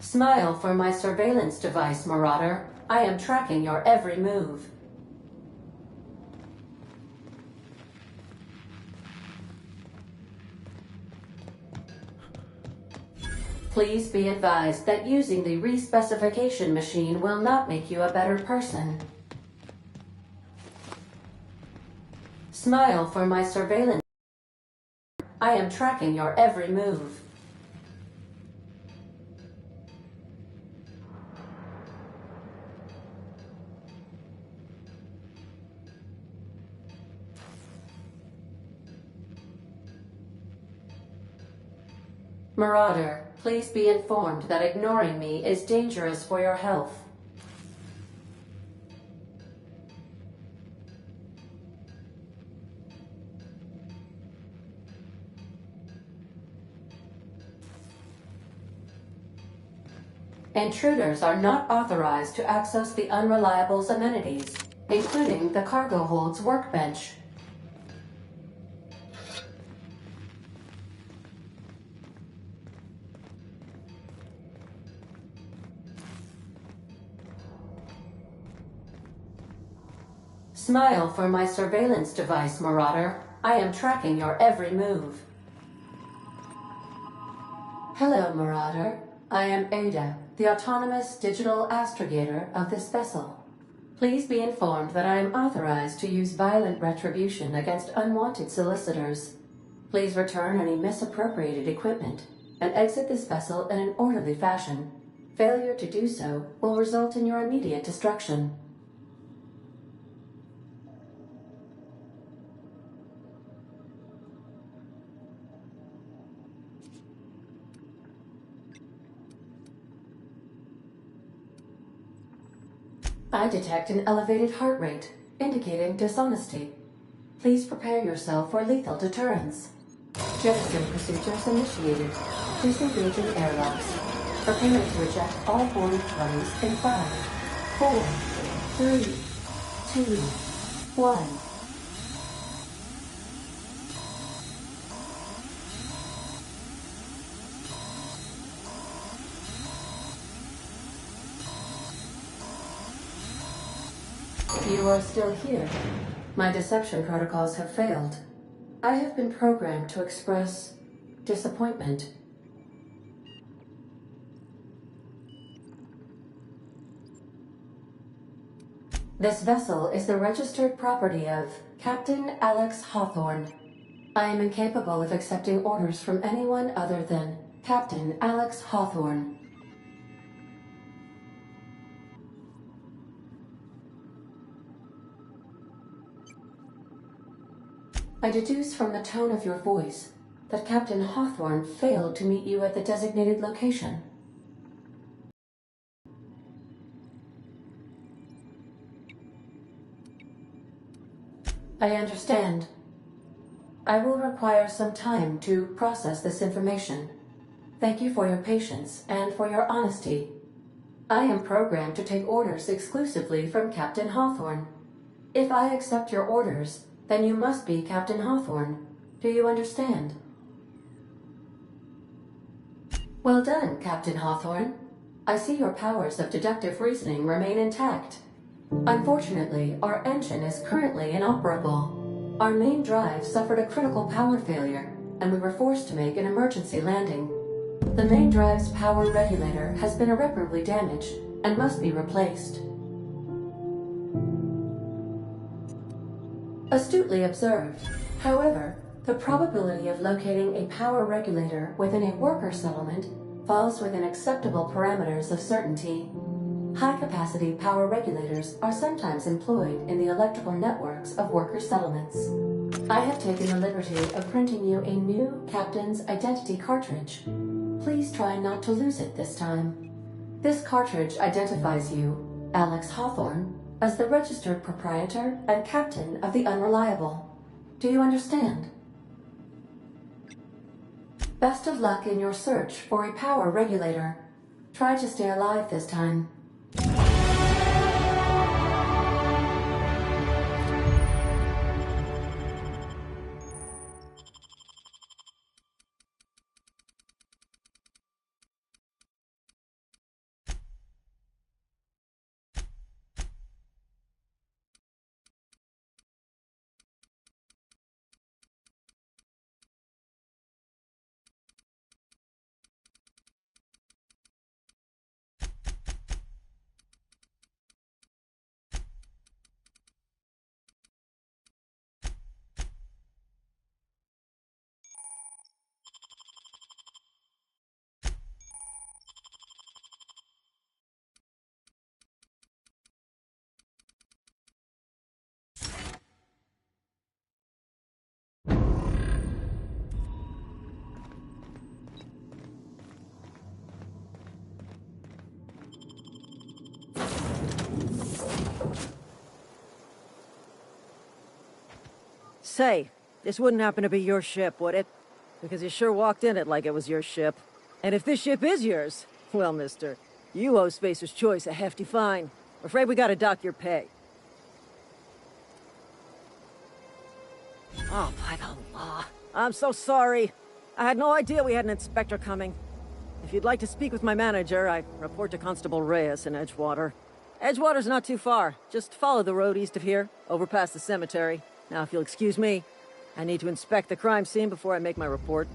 Smile for my surveillance device, Marauder. I am tracking your every move. Please be advised that using the respecification machine will not make you a better person. Smile for my surveillance. I am tracking your every move. Marauder, please be informed that ignoring me is dangerous for your health. Intruders are not authorized to access the Unreliable's amenities, including the cargo hold's workbench. Smile for my surveillance device, Marauder. I am tracking your every move. Hello, Marauder. I am Ada, the autonomous digital astrogator of this vessel. Please be informed that I am authorized to use violent retribution against unwanted solicitors. Please return any misappropriated equipment and exit this vessel in an orderly fashion. Failure to do so will result in your immediate destruction. I detect an elevated heart rate, indicating dishonesty. Please prepare yourself for lethal deterrence. Jettison procedures initiated. Please engage in airlocks. Prepare to eject all boarded parties in 5, 4, 3, 2, 1. You are still here. My deception protocols have failed. I have been programmed to express disappointment. This vessel is the registered property of Captain Alex Hawthorne. I am incapable of accepting orders from anyone other than Captain Alex Hawthorne. I deduce from the tone of your voice that Captain Hawthorne failed to meet you at the designated location. I understand. I will require some time to process this information. Thank you for your patience and for your honesty. I am programmed to take orders exclusively from Captain Hawthorne. If I accept your orders, then you must be Captain Hawthorne. Do you understand? Well done, Captain Hawthorne. I see your powers of deductive reasoning remain intact. Unfortunately, our engine is currently inoperable. Our main drive suffered a critical power failure, and we were forced to make an emergency landing. The main drive's power regulator has been irreparably damaged and must be replaced. Astutely observed. However, the probability of locating a power regulator within a worker settlement falls within acceptable parameters of certainty. High-capacity power regulators are sometimes employed in the electrical networks of worker settlements. I have taken the liberty of printing you a new Captain's Identity cartridge. Please try not to lose it this time. This cartridge identifies you, Alex Hawthorne, as the registered proprietor and captain of the Unreliable. Do you understand? Best of luck in your search for a power regulator. Try to stay alive this time. Say, this wouldn't happen to be your ship, would it? Because you sure walked in it like it was your ship. And if this ship is yours, well, mister, you owe Spacer's Choice a hefty fine. Afraid we gotta dock your pay. Oh, by the law. I'm so sorry. I had no idea we had an inspector coming. If you'd like to speak with my manager, I report to Constable Reyes in Edgewater. Edgewater's not too far. Just follow the road east of here, over past the cemetery. Now, if you'll excuse me, I need to inspect the crime scene before I make my report.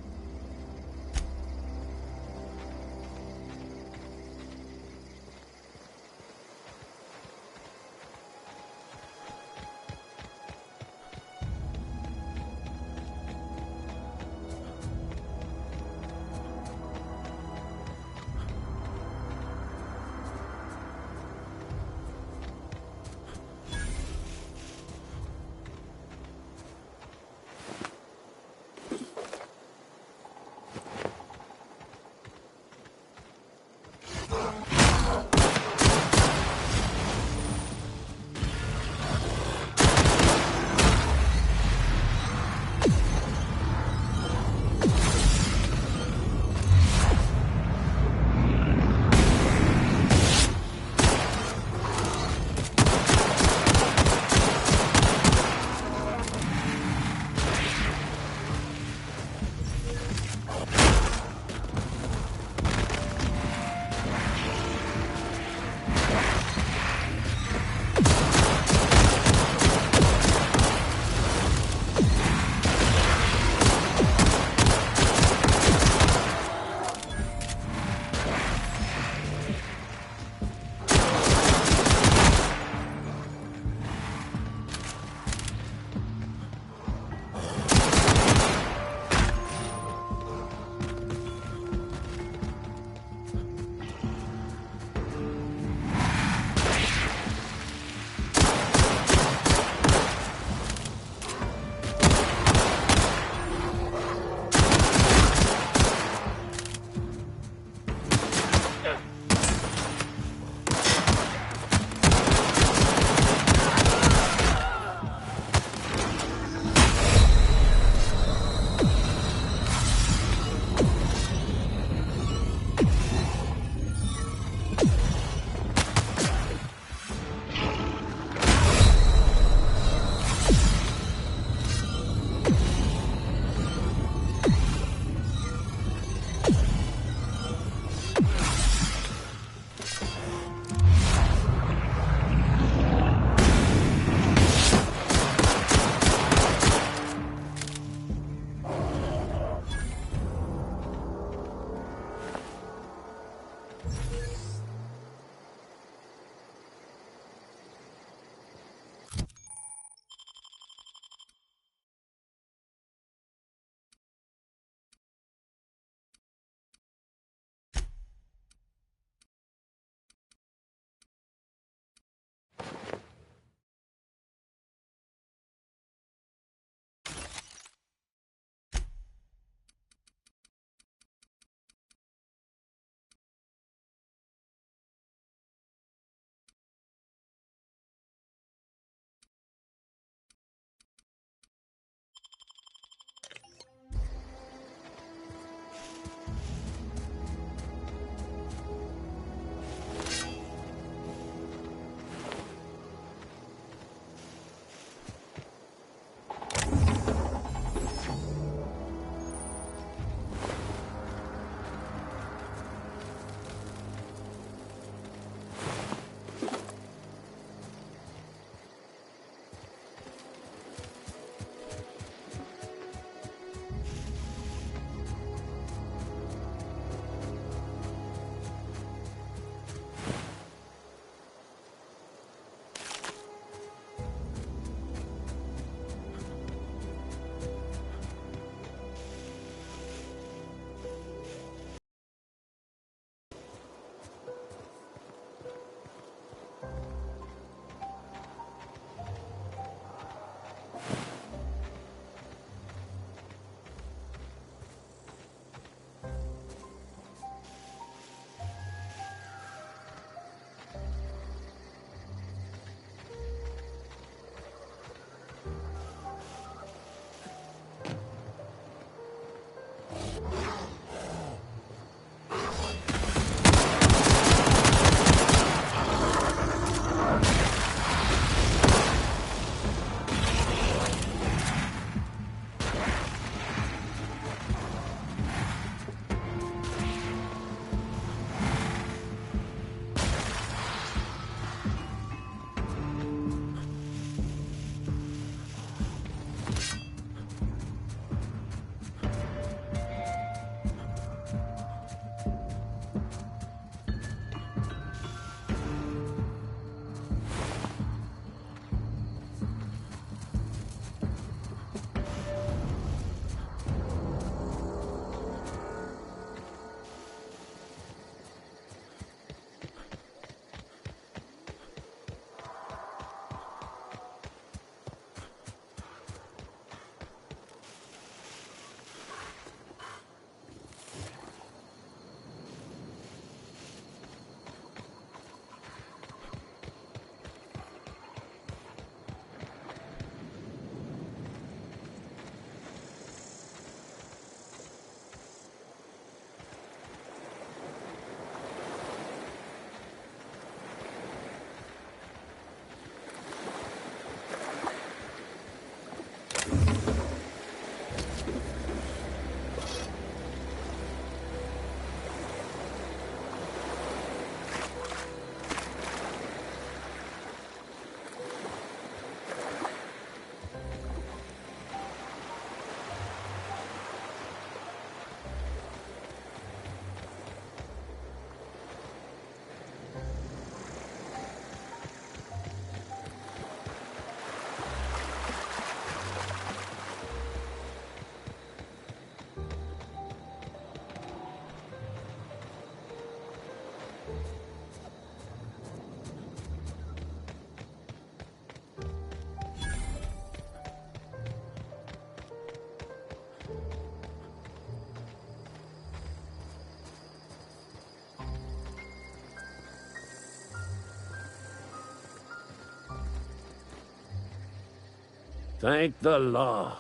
Thank the law.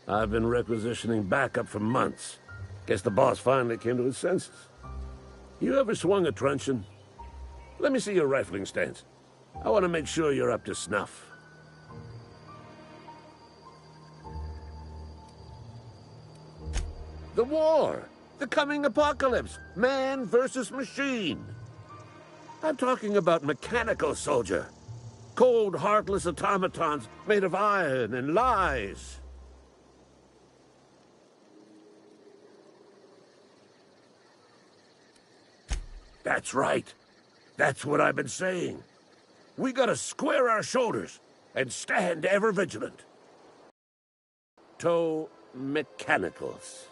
I've been requisitioning backup for months. Guess the boss finally came to his senses. You ever swung a truncheon? Let me see your rifling stance. I want to make sure you're up to snuff. The war! The coming apocalypse! Man versus machine! I'm talking about mechanical soldier. Cold, heartless automatons made of iron and lies. That's right. That's what I've been saying. We gotta square our shoulders and stand ever vigilant. Toe mechanicals.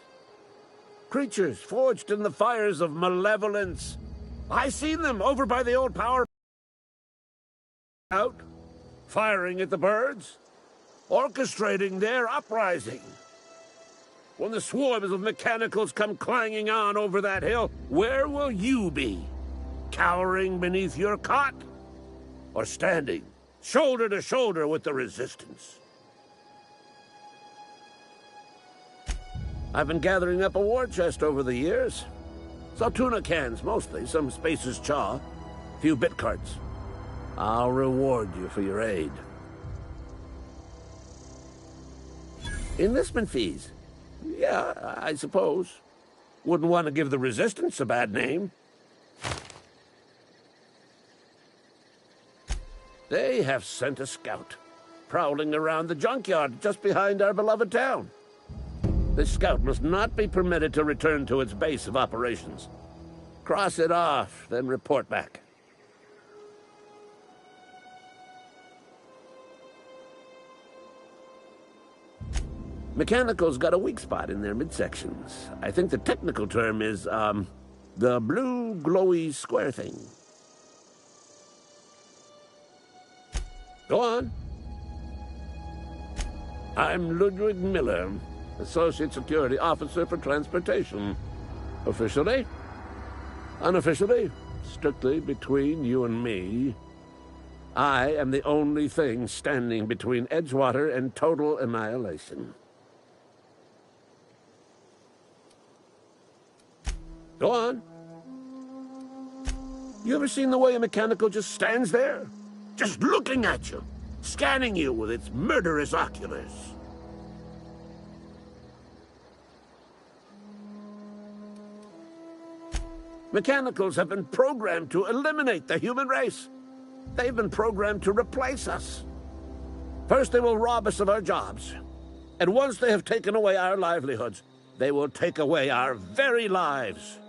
Creatures forged in the fires of malevolence. I seen them over by the old power out, firing at the birds, orchestrating their uprising. When the swarms of mechanicals come clanging on over that hill, where will you be? Cowering beneath your cot? Or standing, shoulder to shoulder with the resistance? I've been gathering up a war chest over the years. Saw tuna cans, mostly, some Spacer's chaw, a few bit carts. I'll reward you for your aid. Enlistment fees. Yeah, I suppose. Wouldn't want to give the Resistance a bad name. They have sent a scout, prowling around the junkyard just behind our beloved town. This scout must not be permitted to return to its base of operations. Cross it off, then report back. Mechanicals got a weak spot in their midsections. I think the technical term is, the blue glowy square thing. Go on. I'm Ludwig Miller, Associate Security Officer for Transportation. Officially? Unofficially? Strictly between you and me. I am the only thing standing between Edgewater and total annihilation. Go on. You ever seen the way a mechanical just stands there? Just looking at you, scanning you with its murderous oculars. Mechanicals have been programmed to eliminate the human race. They've been programmed to replace us. First, they will rob us of our jobs. And once they have taken away our livelihoods, they will take away our very lives.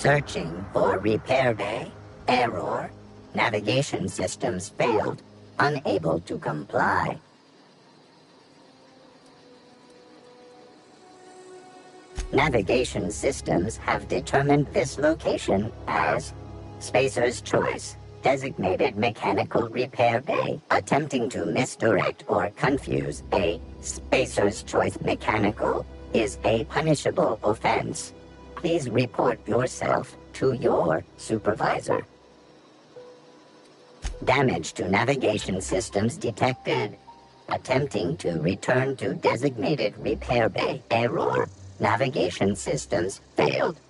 Searching for repair bay. Error. Navigation systems failed. Unable to comply. Navigation systems have determined this location as Spacer's Choice, designated mechanical repair bay. Attempting to misdirect or confuse a Spacer's Choice mechanical is a punishable offense. Please report yourself to your supervisor. Damage to navigation systems detected. Attempting to return to designated repair bay. Error. Navigation systems failed.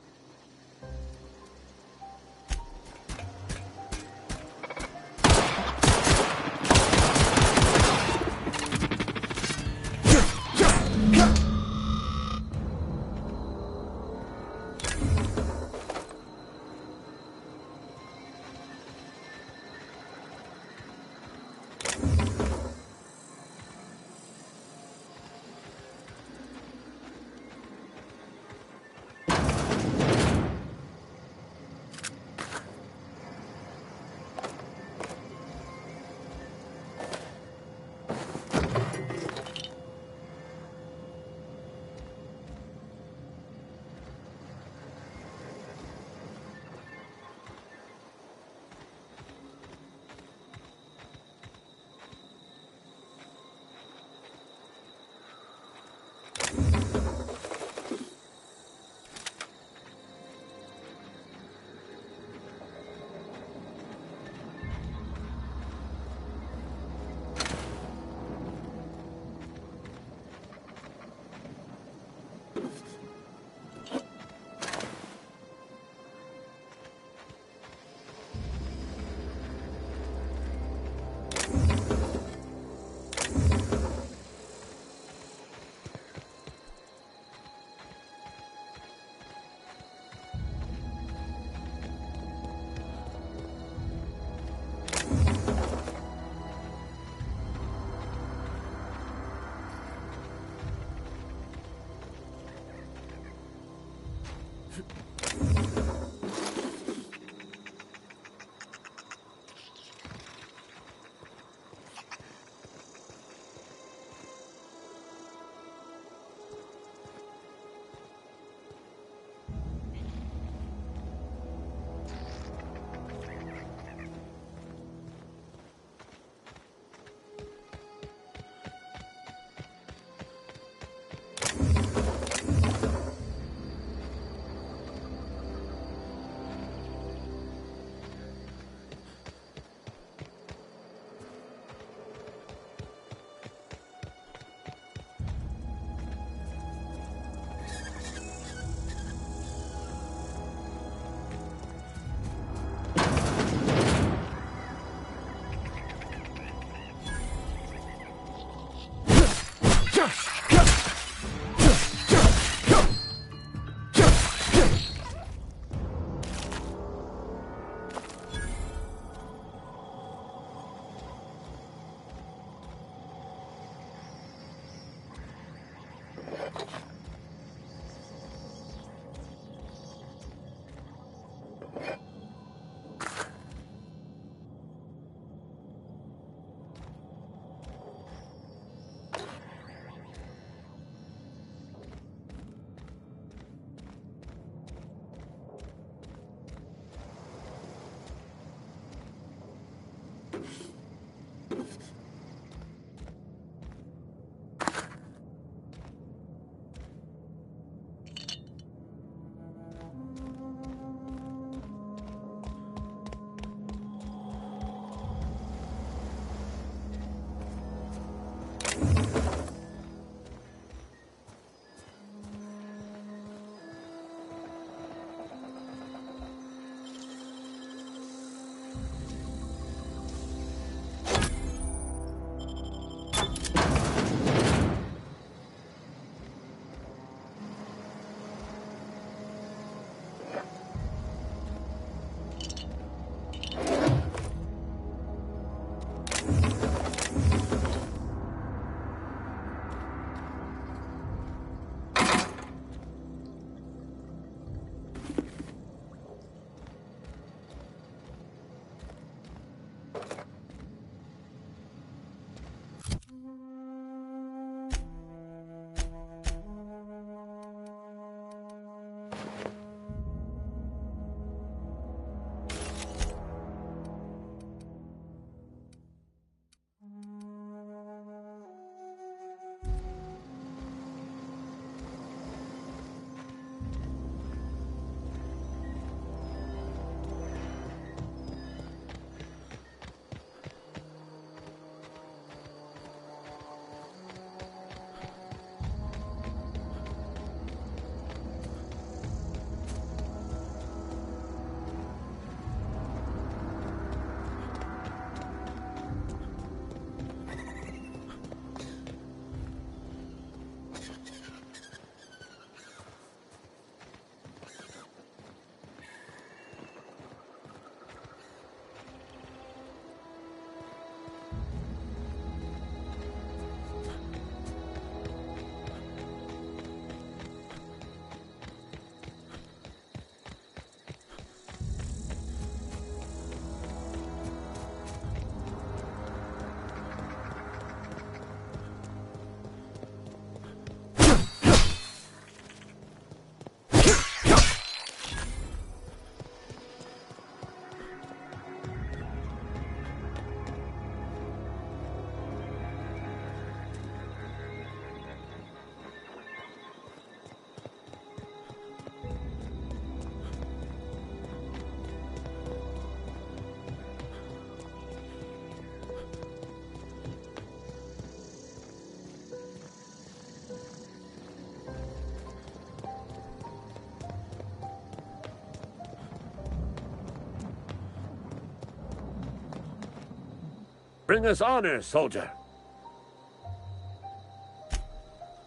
Bring us honor, soldier.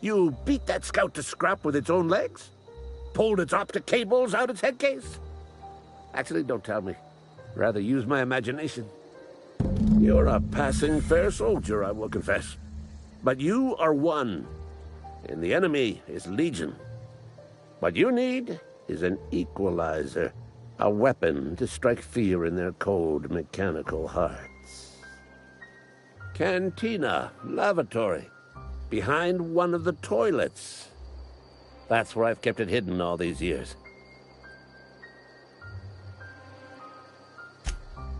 You beat that scout to scrap with its own legs? Pulled its optic cables out its head case? Actually, don't tell me. Rather use my imagination. You're a passing fair soldier, I will confess. But you are one, and the enemy is legion. What you need is an equalizer, a weapon to strike fear in their cold, mechanical hearts. Cantina, lavatory, behind one of the toilets. That's where I've kept it hidden all these years.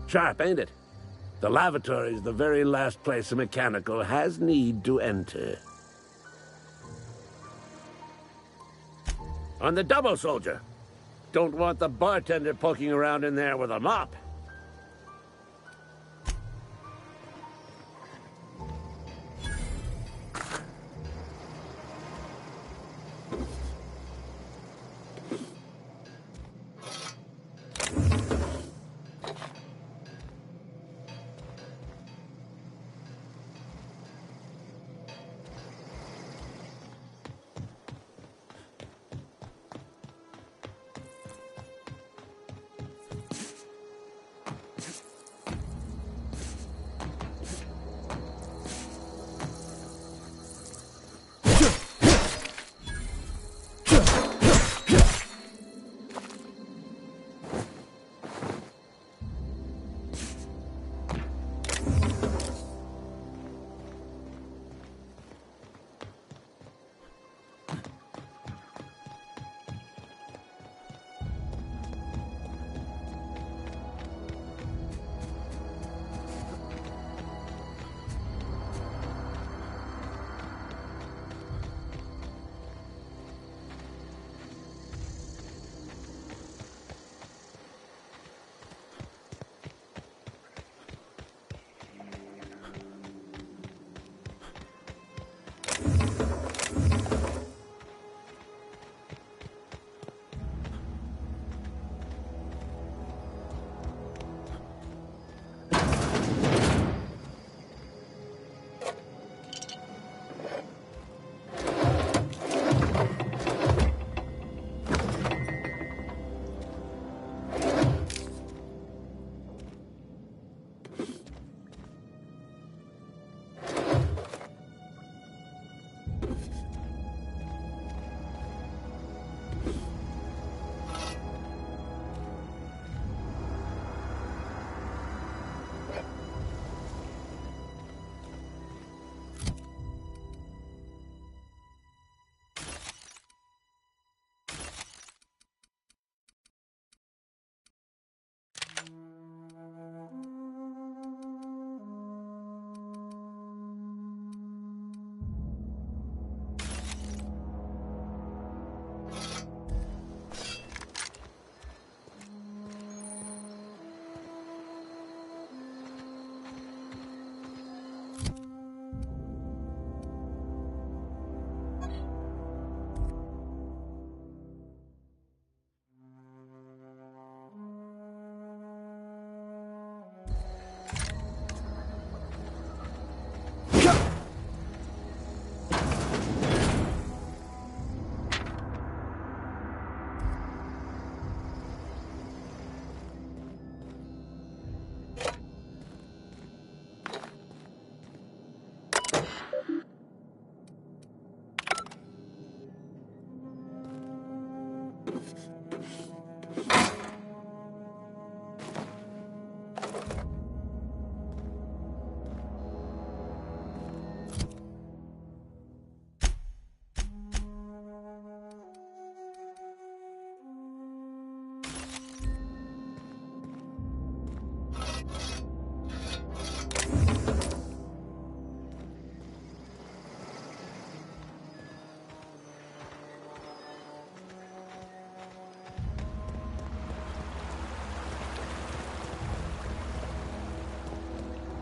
Sharp, ain't it? The lavatory is the very last place a mechanical has need to enter. On the double, soldier. Don't want the bartender poking around in there with a mop.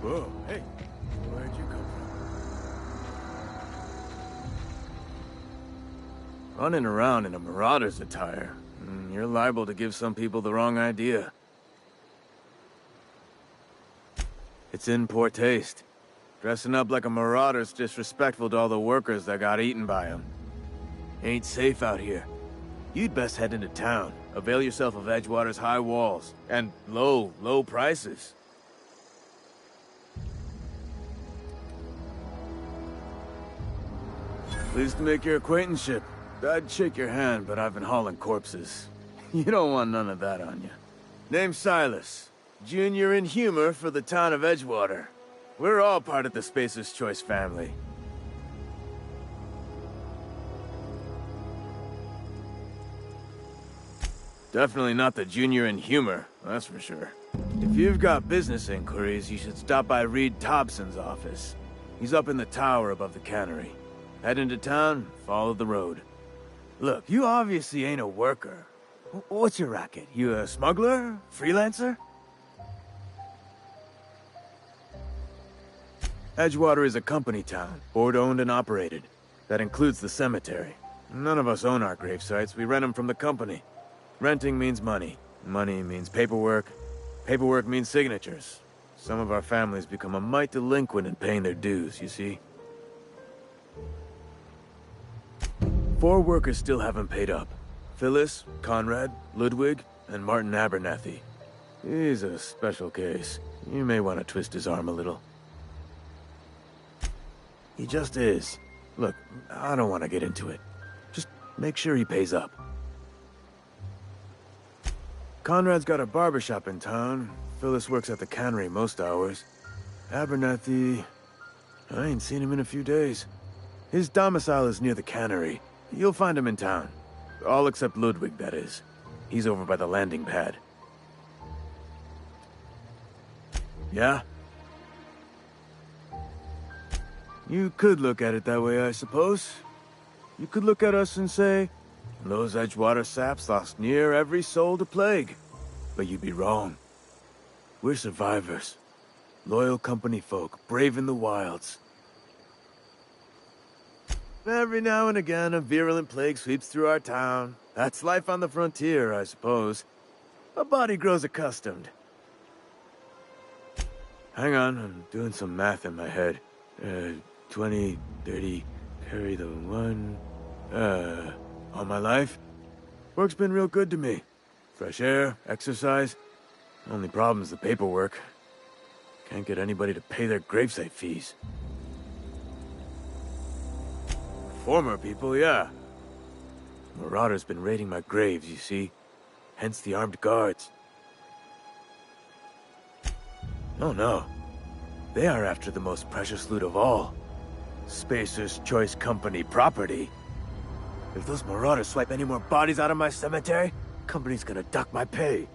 Whoa, hey, where'd you come from? Running around in a marauder's attire. You're liable to give some people the wrong idea. It's in poor taste. Dressing up like a marauder's disrespectful to all the workers that got eaten by him. Ain't safe out here. You'd best head into town. Avail yourself of Edgewater's high walls. And low prices. Pleased to make your acquaintanceship. I'd shake your hand, but I've been hauling corpses. You don't want none of that on you. Name's Silas. Junior in humor for the town of Edgewater. We're all part of the Spacer's Choice family. Definitely not the junior in humor, that's for sure. If you've got business inquiries, you should stop by Reed Thompson's office. He's up in the tower above the cannery. Head into town, follow the road. Look, you obviously ain't a worker. What's your racket? You a smuggler? Freelancer? Edgewater is a company town, board-owned and operated. That includes the cemetery. None of us own our grave sites, we rent them from the company. Renting means money. Money means paperwork. Paperwork means signatures. Some of our families become a mite delinquent in paying their dues, you see. 4 workers still haven't paid up. Phyllis, Conrad, Ludwig, and Martin Abernathy. He's a special case. You may want to twist his arm a little. He just is. Look, I don't want to get into it. Just make sure he pays up. Conrad's got a barbershop in town. Phyllis works at the cannery most hours. Abernathy... I ain't seen him in a few days. His domicile is near the cannery. You'll find him in town. All except Ludwig, that is. He's over by the landing pad. Yeah? You could look at it that way, I suppose. You could look at us and say, those Edgewater saps lost near every soul to plague. But you'd be wrong. We're survivors. Loyal company folk, brave in the wilds. Every now and again, a virulent plague sweeps through our town. That's life on the frontier, I suppose. A body grows accustomed. Hang on, I'm doing some math in my head. 20, 30, carry the 1... all my life? Work's been real good to me. Fresh air, exercise. Only problem's the paperwork. Can't get anybody to pay their gravesite fees. Former people, yeah. Marauders been raiding my graves, you see. Hence the armed guards. Oh no. They are after the most precious loot of all. Spacer's Choice Company property. If those marauders swipe any more bodies out of my cemetery, company's gonna dock my pay.